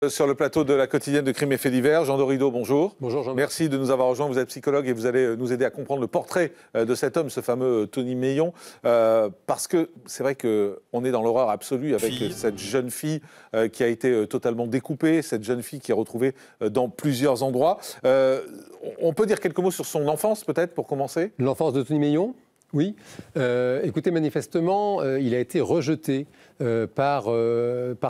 Sur le plateau de la quotidienne de Crimes et Faits divers, Jean Dorido, bonjour. Bonjour Jean. Merci de nous avoir rejoints. Vous êtes psychologue et vous allez nous aider à comprendre le portrait de cet homme, ce fameux Tony Meillon. Parce que c'est vrai qu'on est dans l'horreur absolue avec cette jeune fille qui a été totalement découpée, cette jeune fille qui est retrouvée dans plusieurs endroits. On peut dire quelques mots sur son enfance peut-être pour commencer? L'enfance de Tony Meillon? Oui. Écoutez, manifestement, il a été rejeté par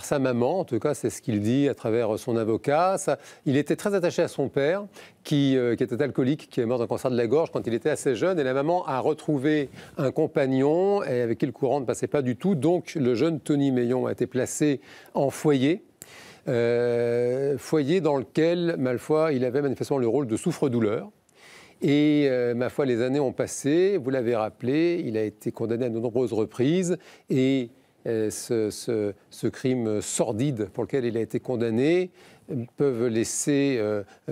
sa maman. En tout cas, c'est ce qu'il dit à travers son avocat. Il était très attaché à son père, qui était alcoolique, qui est mort d'un cancer de la gorge quand il était assez jeune. Et la maman a retrouvé un compagnon et avec qui le courant ne passait pas du tout. Donc, le jeune Tony Meillon a été placé en foyer. Foyer dans lequel, ma foi, il avait manifestement le rôle de souffre-douleur. Et ma foi, les années ont passé, vous l'avez rappelé, il a été condamné à de nombreuses reprises et ce crime sordide pour lequel il a été condamné peuvent laisser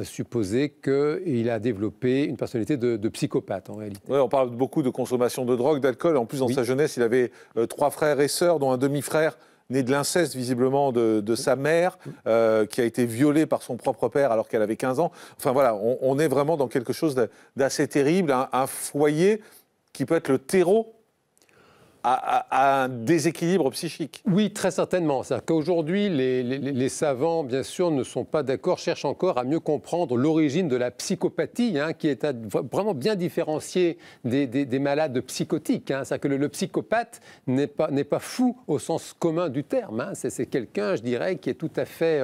supposer qu'il a développé une personnalité de psychopathe en réalité. Oui, on parle beaucoup de consommation de drogue, d'alcool. En plus, dans sa jeunesse, il avait 3 frères et sœurs, dont un demi-frère né de l'inceste visiblement de sa mère, qui a été violée par son propre père alors qu'elle avait 15 ans. Enfin voilà, on est vraiment dans quelque chose d'assez terrible, un foyer qui peut être le terreau à un déséquilibre psychique. Oui, très certainement. C'est-à-dire qu'aujourd'hui, les savants, bien sûr, ne sont pas d'accord, cherchent encore à mieux comprendre l'origine de la psychopathie, qui est vraiment bien différenciée des malades psychotiques. C'est-à-dire que le psychopathe n'est pas fou au sens commun du terme. C'est quelqu'un, je dirais, qui est tout à fait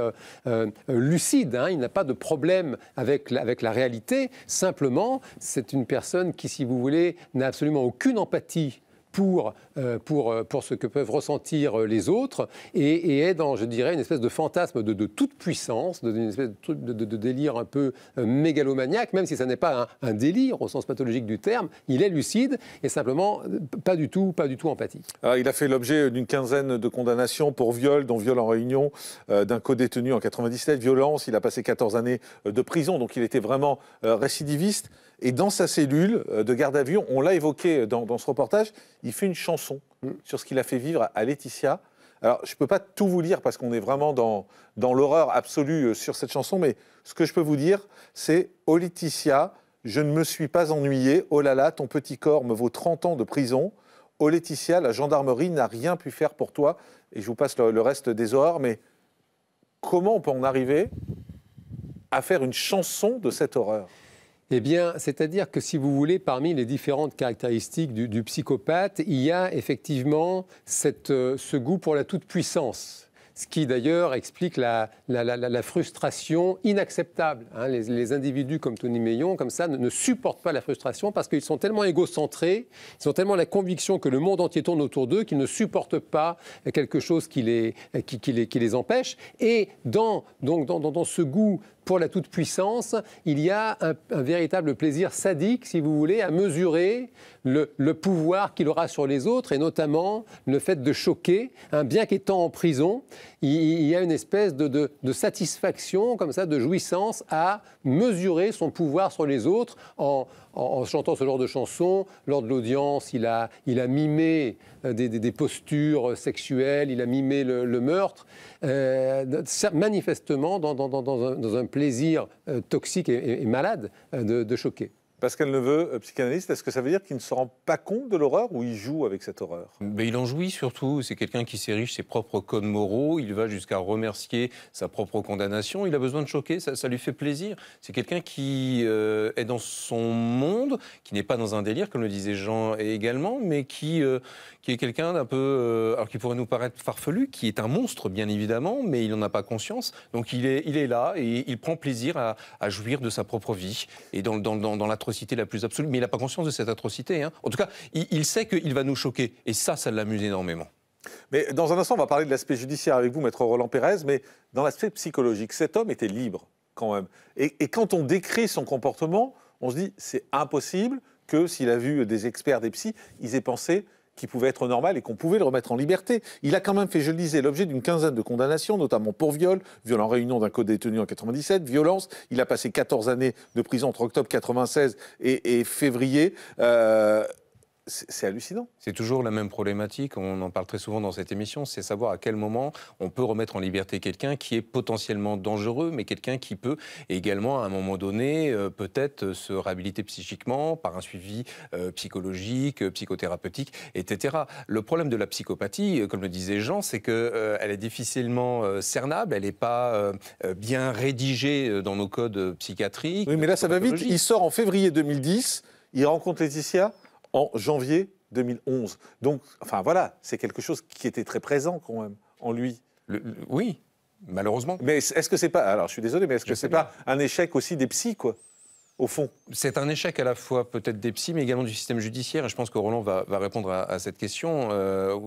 lucide. Il n'a pas de problème avec la réalité. Simplement, c'est une personne qui, si vous voulez, n'a absolument aucune empathie pour ce que peuvent ressentir les autres et est dans, je dirais, une espèce de fantasme de toute puissance, une espèce de délire un peu mégalomaniaque, même si ça n'est pas un délire au sens pathologique du terme. Il est lucide et simplement pas du tout empathique. Alors, il a fait l'objet d'une quinzaine de condamnations pour viol, dont viol en réunion d'un co-détenu en 97, violence. Il a passé 14 années de prison, donc il était vraiment récidiviste. Et dans sa cellule de garde à vue, on l'a évoqué dans ce reportage, il fait une chanson sur ce qu'il a fait vivre à Laetitia. Alors, je ne peux pas tout vous lire parce qu'on est vraiment dans l'horreur absolue sur cette chanson, mais ce que je peux vous dire, c'est « Oh Laetitia, je ne me suis pas ennuyé. Oh là là, ton petit corps me vaut 30 ans de prison. Oh Laetitia, la gendarmerie n'a rien pu faire pour toi. » Et je vous passe le reste des horreurs, mais comment on peut en arriver à faire une chanson de cette horreur ? Eh bien, c'est-à-dire que si vous voulez, parmi les différentes caractéristiques du psychopathe, il y a effectivement ce goût pour la toute-puissance. Ce qui d'ailleurs explique la frustration inacceptable. Les individus comme Tony Meillon, comme ça, ne supportent pas la frustration parce qu'ils sont tellement égocentrés, ils ont tellement la conviction que le monde entier tourne autour d'eux qu'ils ne supportent pas quelque chose qui les empêche. Et dans ce goût pour la toute-puissance, il y a un véritable plaisir sadique, si vous voulez, à mesurer le pouvoir qu'il aura sur les autres, et notamment le fait de choquer. Bien qu'étant en prison, il y a une espèce de satisfaction, comme ça, de jouissance à mesurer son pouvoir sur les autres en chantant ce genre de chansons. Lors de l'audience, il a mimé des postures sexuelles, il a mimé le meurtre, manifestement dans un plaisir toxique et malade de choquer. Pascal Neveu, psychanalyste, est-ce que ça veut dire qu'il ne se rend pas compte de l'horreur ou il joue avec cette horreur? Il en jouit surtout. C'est quelqu'un qui s'érige ses propres codes moraux. Il va jusqu'à remercier sa propre condamnation. Il a besoin de choquer, ça lui fait plaisir. C'est quelqu'un qui est dans son monde, qui n'est pas dans un délire, comme le disait Jean également, mais qui est quelqu'un d'un peu, alors qui pourrait nous paraître farfelu, qui est un monstre, bien évidemment, mais il n'en a pas conscience. Donc il est là et il prend plaisir à jouir de sa propre vie et dans l'atrocité la plus absolue, mais il n'a pas conscience de cette atrocité. En tout cas, il sait qu'il va nous choquer, et ça l'amuse énormément. Mais dans un instant, on va parler de l'aspect judiciaire avec vous, maître Roland Pérez, mais dans l'aspect psychologique, cet homme était libre, quand même. Et quand on décrit son comportement, on se dit, c'est impossible que, s'il a vu des experts, des psys, ils aient pensé qui pouvait être normal et qu'on pouvait le remettre en liberté. Il a quand même fait, je le disais, l'objet d'une quinzaine de condamnations, notamment pour viol en réunion d'un co-détenu en 97, violence. Il a passé 14 années de prison entre octobre 96 et février. c'est hallucinant. C'est toujours la même problématique, on en parle très souvent dans cette émission, c'est savoir à quel moment on peut remettre en liberté quelqu'un qui est potentiellement dangereux, mais quelqu'un qui peut également, à un moment donné, peut-être se réhabiliter psychiquement par un suivi psychologique, psychothérapeutique, etc. Le problème de la psychopathie, comme le disait Jean, c'est qu'elle est difficilement cernable, elle n'est pas bien rédigée dans nos codes psychiatriques. Oui, mais là, ça va vite. Il sort en février 2010, il rencontre Laetitia en janvier 2011. Donc, enfin voilà, c'est quelque chose qui était très présent quand même en lui. Oui, malheureusement. Mais est-ce que c'est pas, alors je suis désolé, mais est-ce que c'est pas un échec aussi des psys, quoi, au fond? C'est un échec à la fois peut-être des psys, mais également du système judiciaire. Et je pense que Roland va répondre à cette question.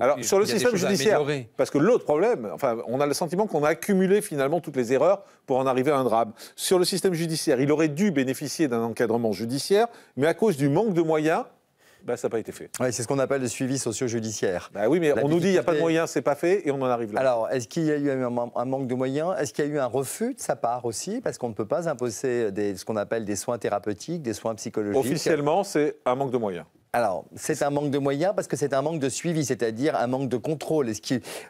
Alors, sur le système judiciaire, parce que l'autre problème, enfin, on a le sentiment qu'on a accumulé finalement toutes les erreurs pour en arriver à un drame. Sur le système judiciaire, il aurait dû bénéficier d'un encadrement judiciaire, mais à cause du manque de moyens, ça n'a pas été fait. Oui, c'est ce qu'on appelle le suivi socio-judiciaire. Oui, mais on nous dit qu'il n'y a pas de moyens, c'est pas fait, et on en arrive là. Alors, est-ce qu'il y a eu un manque de moyens? Est-ce qu'il y a eu un refus de sa part aussi? Parce qu'on ne peut pas imposer ce qu'on appelle des soins thérapeutiques, des soins psychologiques. Officiellement, c'est un manque de moyens. Alors, c'est un manque de moyens parce que c'est un manque de suivi, c'est-à-dire un manque de contrôle.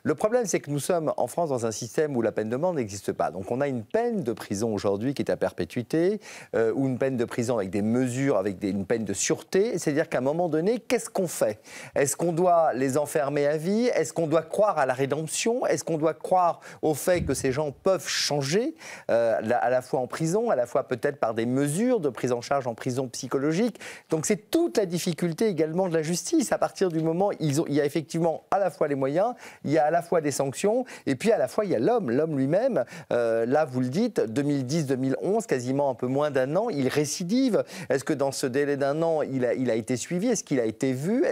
Le problème, c'est que nous sommes en France dans un système où la peine de mort n'existe pas. Donc, on a une peine de prison aujourd'hui qui est à perpétuité, ou une peine de prison avec des mesures, une peine de sûreté. C'est-à-dire qu'à un moment donné, qu'est-ce qu'on fait? Est-ce qu'on doit les enfermer à vie? Est-ce qu'on doit croire à la rédemption? Est-ce qu'on doit croire au fait que ces gens peuvent changer, à la fois en prison, à la fois peut-être par des mesures de prise en charge en prison psychologique? Donc, c'est toute la difficulté également de la justice. À partir du moment où il y a effectivement à la fois les moyens, il y a à la fois des sanctions, et puis à la fois il y a l'homme lui-même. Là, vous le dites, 2010-2011, quasiment un peu moins d'un an, il récidive. Est-ce que dans ce délai d'un an, il a été suivi? Est-ce qu'il a été vu?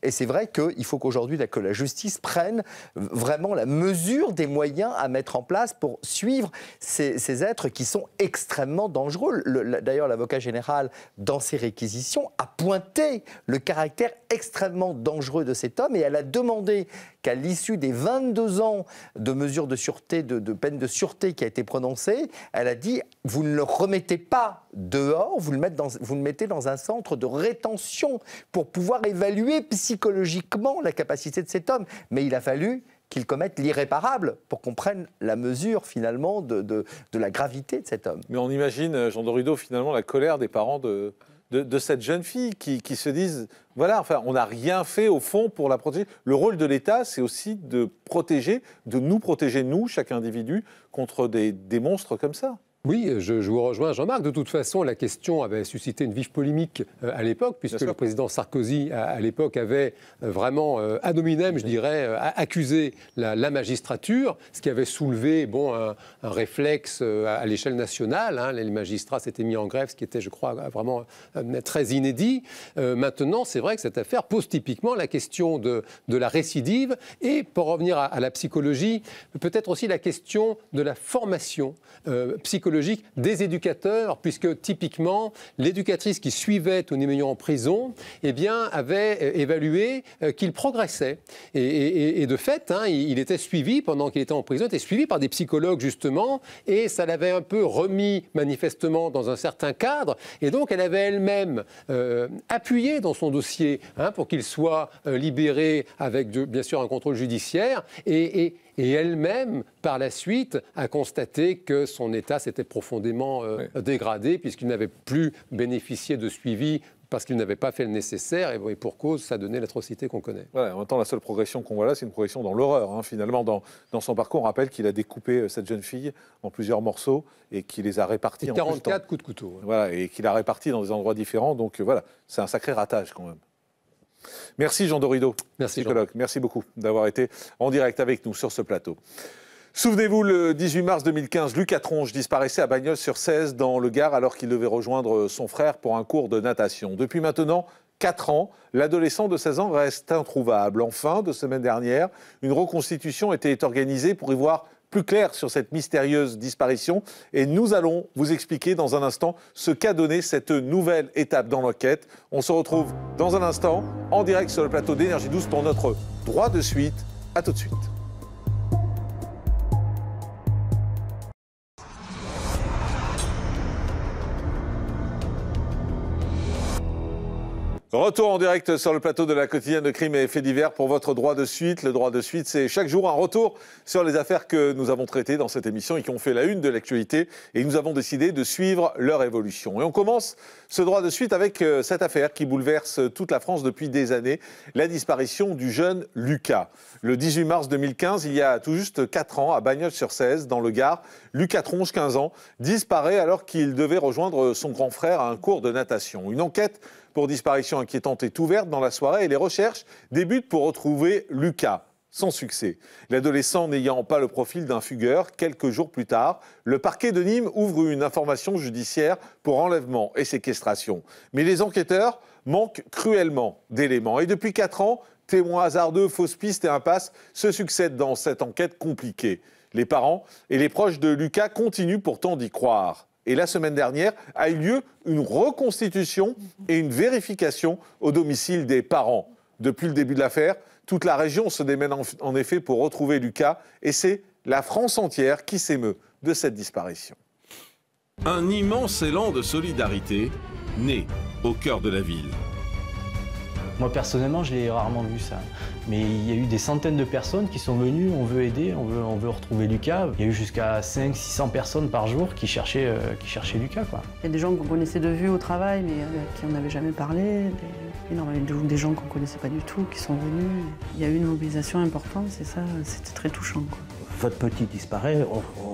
Et c'est vrai qu'il faut qu'aujourd'hui que la justice prenne vraiment la mesure des moyens à mettre en place pour suivre ces êtres qui sont extrêmement dangereux. D'ailleurs, l'avocat général, dans ses réquisitions, a pointé le caractère extrêmement dangereux de cet homme, et elle a demandé qu'à l'issue des 22 ans de mesures de sûreté, de peine de sûreté qui a été prononcée, elle a dit « vous ne le remettez pas dehors, vous le mettez dans un centre de rétention pour pouvoir évaluer psychologiquement la capacité de cet homme ». Mais il a fallu qu'il commette l'irréparable pour qu'on prenne la mesure finalement de la gravité de cet homme. Mais on imagine, Jean Dorido, finalement la colère des parents de cette jeune fille qui se disent, voilà, enfin, on n'a rien fait au fond pour la protéger. Le rôle de l'État, c'est aussi de nous protéger, nous, chaque individu, contre des monstres comme ça. Oui, je vous rejoins, Jean-Marc. De toute façon, la question avait suscité une vive polémique à l'époque, puisque le président Sarkozy, à l'époque, avait vraiment, ad hominem, je dirais, accusé la magistrature, ce qui avait soulevé un réflexe à l'échelle nationale. Hein. Les magistrats s'étaient mis en grève, ce qui était, je crois, vraiment très inédit. Maintenant, c'est vrai que cette affaire pose typiquement la question de la récidive. Et pour revenir à la psychologie, peut-être aussi la question de la formation psychologique des éducateurs, puisque typiquement, l'éducatrice qui suivait Tony Meillon en prison, avait évalué qu'il progressait. Et de fait, il était suivi, pendant qu'il était en prison, il était suivi par des psychologues, justement, et ça l'avait un peu remis, manifestement, dans un certain cadre. Et donc, elle avait elle-même appuyé dans son dossier pour qu'il soit libéré avec, bien sûr, un contrôle judiciaire. Et elle-même, par la suite, a constaté que son état s'était profondément dégradé, puisqu'il n'avait plus bénéficié de suivi parce qu'il n'avait pas fait le nécessaire, et pour cause, ça donnait l'atrocité qu'on connaît. Voilà, en même temps, la seule progression qu'on voit là, c'est une progression dans l'horreur. Finalement, dans son parcours, on rappelle qu'il a découpé cette jeune fille en plusieurs morceaux et qu'il les a répartis en 44 coups de couteau. Voilà, et qu'il a répartis dans des endroits différents. Donc voilà, c'est un sacré ratage quand même. Merci Jean Dorido, psychologue. Merci beaucoup d'avoir été en direct avec nous sur ce plateau. Souvenez-vous, le 18 mars 2015, Lucas Tronche disparaissait à Bagnols-sur-Cèze dans le Gard alors qu'il devait rejoindre son frère pour un cours de natation. Depuis maintenant 4 ans, l'adolescent de 16 ans reste introuvable. En fin de semaine dernière, une reconstitution était organisée pour y voir plus clair sur cette mystérieuse disparition. Et nous allons vous expliquer dans un instant ce qu'a donné cette nouvelle étape dans l'enquête. On se retrouve dans un instant en direct sur le plateau d'Énergie 12 pour notre droit de suite. À tout de suite. Retour en direct sur le plateau de la quotidienne de Crime et Faits divers pour votre droit de suite. Le droit de suite, c'est chaque jour un retour sur les affaires que nous avons traitées dans cette émission et qui ont fait la une de l'actualité. Et nous avons décidé de suivre leur évolution. Et on commence ce droit de suite avec cette affaire qui bouleverse toute la France depuis des années, la disparition du jeune Lucas. Le 18 mars 2015, il y a tout juste 4 ans, à Bagnols-sur-Cèze, dans le Gard, Lucas Tronche, 15 ans, disparaît alors qu'il devait rejoindre son grand frère à un cours de natation. Une enquête pour disparition inquiétante est ouverte dans la soirée et les recherches débutent pour retrouver Lucas. Sans succès. L'adolescent n'ayant pas le profil d'un fugueur, quelques jours plus tard, le parquet de Nîmes ouvre une information judiciaire pour enlèvement et séquestration. Mais les enquêteurs manquent cruellement d'éléments. Et depuis 4 ans, témoins hasardeux, fausses pistes et impasses se succèdent dans cette enquête compliquée. Les parents et les proches de Lucas continuent pourtant d'y croire. Et la semaine dernière a eu lieu une reconstitution et une vérification au domicile des parents. Depuis le début de l'affaire, toute la région se démène en effet pour retrouver Lucas et c'est la France entière qui s'émeut de cette disparition. Un immense élan de solidarité né au cœur de la ville. Moi personnellement, je l'ai rarement vu ça. Mais il y a eu des centaines de personnes qui sont venues, on veut aider, on veut retrouver Lucas. Il y a eu jusqu'à 500-600 personnes par jour qui cherchaient Lucas, quoi. Il y a des gens qu'on connaissait de vue au travail, mais avec qui on n'avait jamais parlé. Des gens qu'on ne connaissait pas du tout, qui sont venus. Il y a eu une mobilisation importante, c'est ça, c'était très touchant, quoi. Votre petit disparaît,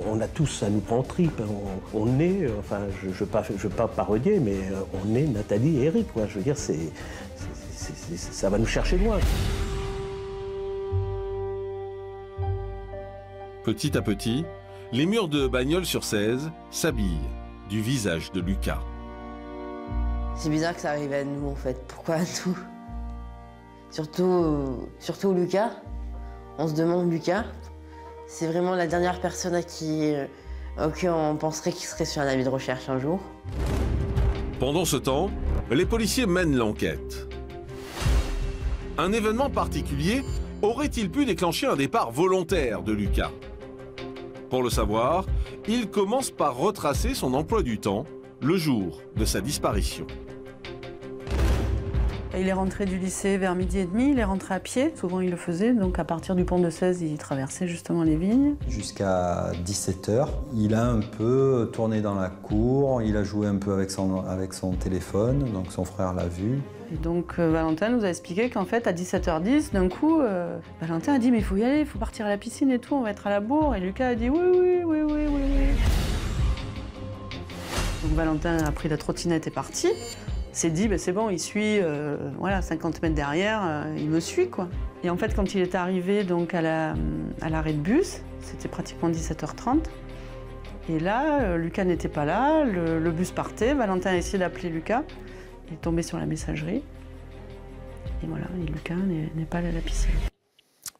on a tous, ça nous prend en tripes. On est, enfin, je veux pas parodier, mais on est Nathalie et Eric, quoi. Je veux dire, ça va nous chercher loin. Petit à petit, les murs de Bagnols-sur-Cèze s'habillent du visage de Lucas. C'est bizarre que ça arrive à nous, en fait. Pourquoi à nous? Surtout Lucas. On se demande Lucas. C'est vraiment la dernière personne auquel on penserait qu'il serait sur un avis de recherche un jour. Pendant ce temps, les policiers mènent l'enquête. Un événement particulier aurait-il pu déclencher un départ volontaire de Lucas? Pour le savoir, il commence par retracer son emploi du temps le jour de sa disparition. Il est rentré du lycée vers 12h30, il est rentré à pied, souvent il le faisait, donc à partir du pont de Cèze, il traversait justement les vignes. Jusqu'à 17h, il a un peu tourné dans la cour, il a joué un peu avec son téléphone, donc son frère l'a vu. Et donc Valentin nous a expliqué qu'en fait à 17h10, d'un coup, Valentin a dit mais il faut y aller, il faut partir à la piscine et tout, on va être à la bourre. Et Lucas a dit oui. Donc Valentin a pris la trottinette et est parti. S'est dit c'est bon, il suit, 50 mètres derrière, il me suit quoi. Et en fait quand il est arrivé donc à l'arrêt de bus, c'était pratiquement 17h30. Et là, Lucas n'était pas là, le bus partait, Valentin a essayé d'appeler Lucas. Il est tombé sur la messagerie. Et voilà, et Lucas n'est pas allé à la piscine.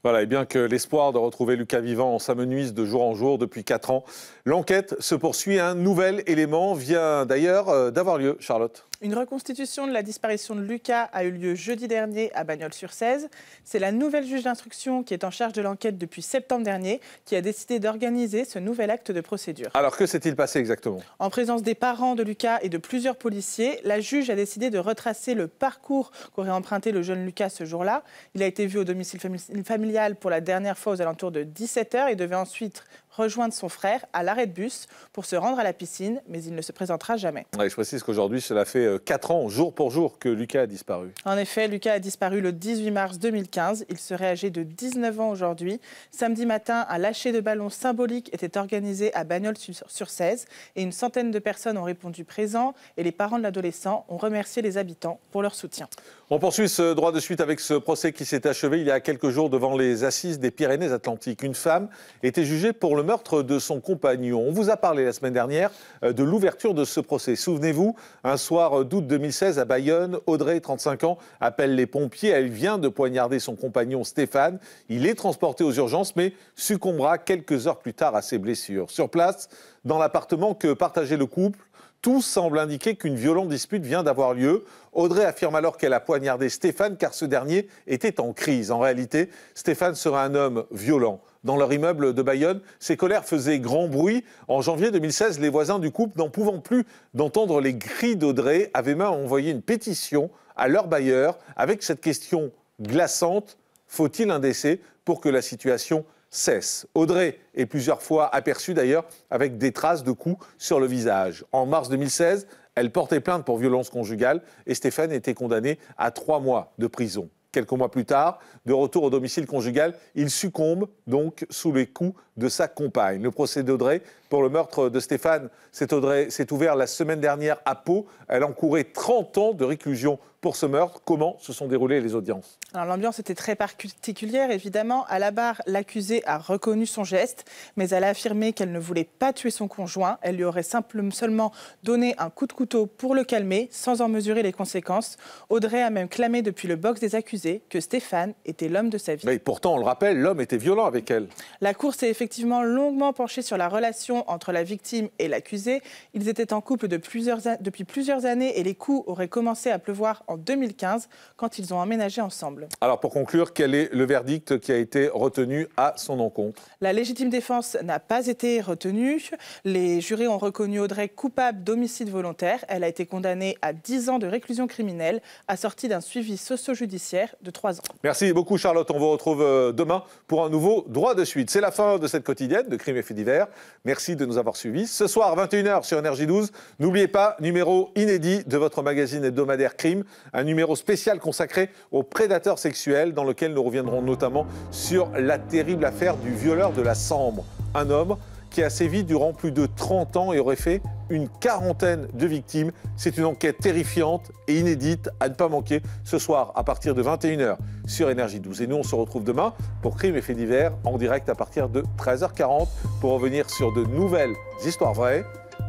Voilà, et bien que l'espoir de retrouver Lucas vivant s'amenuise de jour en jour depuis 4 ans, l'enquête se poursuit. Un nouvel élément vient d'ailleurs d'avoir lieu, Charlotte. Une reconstitution de la disparition de Lucas a eu lieu jeudi dernier à Bagnols-sur-Cèze. C'est la nouvelle juge d'instruction qui est en charge de l'enquête depuis septembre dernier qui a décidé d'organiser ce nouvel acte de procédure. Alors que s'est-il passé exactement? En présence des parents de Lucas et de plusieurs policiers, la juge a décidé de retracer le parcours qu'aurait emprunté le jeune Lucas ce jour-là. Il a été vu au domicile familial pour la dernière fois aux alentours de 17h et devait ensuite rejoindre son frère à l'arrêt de bus pour se rendre à la piscine, mais il ne se présentera jamais. Ouais, je précise qu'aujourd'hui, cela fait 4 ans, jour pour jour, que Lucas a disparu. En effet, Lucas a disparu le 18 mars 2015. Il serait âgé de 19 ans aujourd'hui. Samedi matin, un lâcher de ballon symbolique était organisé à Bagnols-sur-Cèze et une centaine de personnes ont répondu présent et les parents de l'adolescent ont remercié les habitants pour leur soutien. On poursuit ce droit de suite avec ce procès qui s'est achevé il y a quelques jours devant les assises des Pyrénées-Atlantiques. Une femme était jugée pour le meurtre de son compagnon. On vous a parlé la semaine dernière de l'ouverture de ce procès. Souvenez-vous, un soir d'août 2016 à Bayonne, Audrey, 35 ans, appelle les pompiers. Elle vient de poignarder son compagnon Stéphane. Il est transporté aux urgences mais succombera quelques heures plus tard à ses blessures. Sur place, dans l'appartement que partageait le couple, tout semble indiquer qu'une violente dispute vient d'avoir lieu. Audrey affirme alors qu'elle a poignardé Stéphane car ce dernier était en crise. En réalité, Stéphane serait un homme violent, dans leur immeuble de Bayonne. Ces colères faisaient grand bruit. En janvier 2016, les voisins du couple, n'en pouvant plus d'entendre les cris d'Audrey, avaient même envoyé une pétition à leur bailleur avec cette question glaçante: faut-il un décès pour que la situation cesse? Audrey est plusieurs fois aperçue d'ailleurs avec des traces de coups sur le visage. En mars 2016, elle portait plainte pour violence conjugale et Stéphane était condamné à 3 mois de prison. Quelques mois plus tard, de retour au domicile conjugal, il succombe donc sous les coups de sa compagne. Le procès d'Audrey pour le meurtre de Stéphane s'est ouvert la semaine dernière à Pau. Elle encourait 30 ans de réclusion pour ce meurtre. Comment se sont déroulées les audiences? Alors, l'ambiance était très particulière, évidemment. À la barre, l'accusée a reconnu son geste, mais elle a affirmé qu'elle ne voulait pas tuer son conjoint. Elle lui aurait seulement donné un coup de couteau pour le calmer, sans en mesurer les conséquences. Audrey a même clamé depuis le box des accusés que Stéphane était l'homme de sa vie. Mais pourtant, on le rappelle, l'homme était violent avec elle. La cour s'est effectivement longuement penchée sur la relation entre la victime et l'accusé. Ils étaient en couple depuis plusieurs années et les coups auraient commencé à pleuvoir en 2015 quand ils ont emménagé ensemble. Alors pour conclure, quel est le verdict qui a été retenu à son encontre? La légitime défense n'a pas été retenue. Les jurés ont reconnu Audrey coupable d'homicide volontaire. Elle a été condamnée à 10 ans de réclusion criminelle, assortie d'un suivi socio-judiciaire de 3 ans. Merci beaucoup Charlotte, on vous retrouve demain pour un nouveau Droit de suite. C'est la fin de cette quotidienne de Crimes et Faits divers. Merci de nous avoir suivis. Ce soir, 21h sur Énergie 12, n'oubliez pas, numéro inédit de votre magazine hebdomadaire Crime, un numéro spécial consacré aux prédateurs sexuels dans lequel nous reviendrons notamment sur la terrible affaire du violeur de la Sambre. Un homme qui a sévi durant plus de 30 ans et aurait fait une 40aine de victimes. C'est une enquête terrifiante et inédite à ne pas manquer ce soir à partir de 21h sur Énergie 12. Et nous, on se retrouve demain pour Crimes et Faits divers en direct à partir de 13h40 pour revenir sur de nouvelles histoires vraies.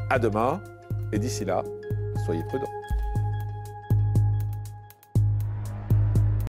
À demain et d'ici là, soyez prudents.